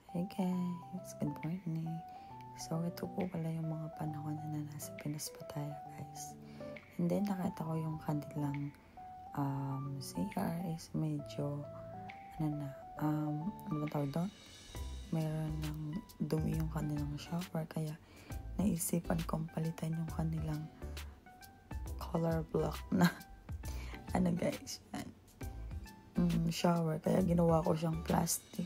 Hey guys, good morning. So, ito po pala yung mga panahon na nasa Pinas pa tayo, guys. And then, nakita ko yung kanilang CR is medyo, ano ba tawag doon? Meron ng dumi yung kanilang shower, kaya naisipan kong palitan yung kanilang color block na, guys, yan. Shower, kaya ginawa ko siyang plastic.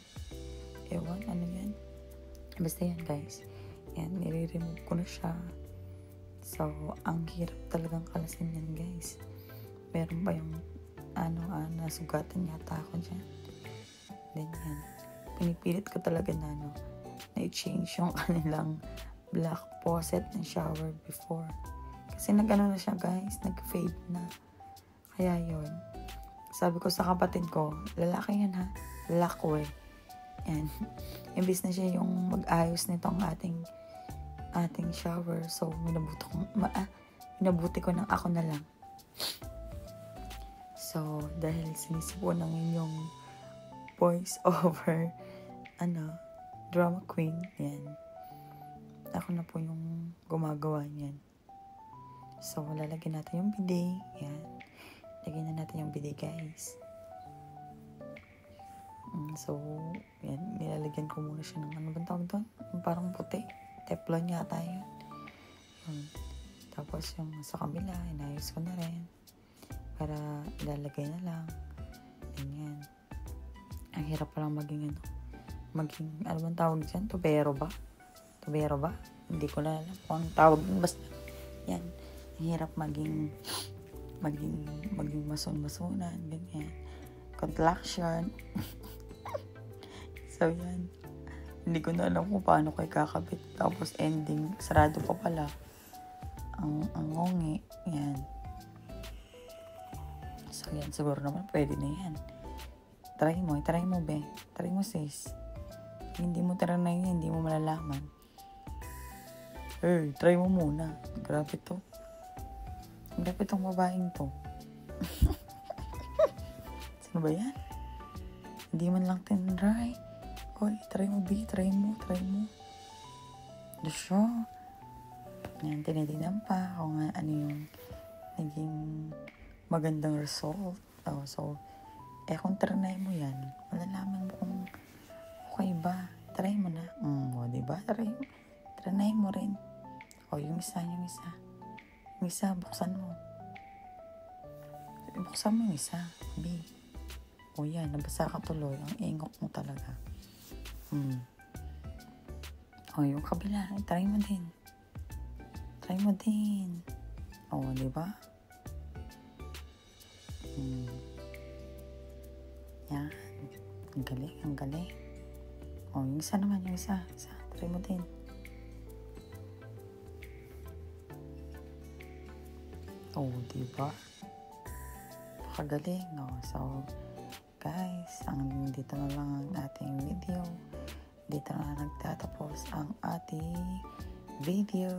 Ewan, ano yan? Basta yan, guys. Yan, nire-remove ko na siya. So, ang hirap talagang kalasin yan, guys. Meron pa yung, nasugatan yata ako dyan. Then yan, pinipilit ko talaga na, na-change yung kanilang black faucet ng shower before. Kasi nag-ano na siya, guys, nag-fade na. Kaya yun, sabi ko sa kapatid ko, lalaki yan ha, lalaki. Yan. Imbis na siya yung mag-ayos nitong ating shower. So, minabuti ko ng ako na lang. So, dahil sinisipo ng inyong voice over, drama queen, yan. Ako na po yung gumagawa niyan. So, lalagyan natin yung bidet. Yan. Lagyan na natin yung bidet, guys. So, yan, nilalagyan ko muna siya ng ano bang tawag doon? Yung parang puti. Teflon yata yun. Tapos yung sa kabila, inayos ko na rin. Para ilalagay na lang. Ganyan. Ang hirap palang maging ano bang tawag dyan? Tubero ba? Hindi ko na alam kung ang tawag. Basta, yan. Ang hirap maging mason-masonan. Ganyan. Contraction. So, yan. Hindi ko na alam kung paano kayo kakabit. Tapos, ending, sarado pa pala. Ang ngongi. Yan. So, yan. Siguro naman, pwede na yan. Try mo, be. Try mo, sis. Hindi mo try na yun, hindi mo malalaman. Hey, try mo muna. Grabe to. Grabe tong babaeng to. Sino ba yan? Hindi man lang tinry. Hoy, try mo, B. Try mo. Siya. Yan, tinitignan pa kung ano yung naging magandang result. So, kung trinay mo yan, malalaman mo kung okay ba. Try mo na. Diba? Trinay mo rin. Yung isa. Yung isa, buksan mo. Buksan mo yung isa, B. Yan, nabasa ka tuloy. Ang ingok mo talaga. Yung kabila, try mo din. Diba? Yan. Ang galing. Yung isa naman, yung isa. Try mo din. Diba? Pakagaling, So, guys, dito na lang ang ating video. Dito na nagtatapos ang ating video.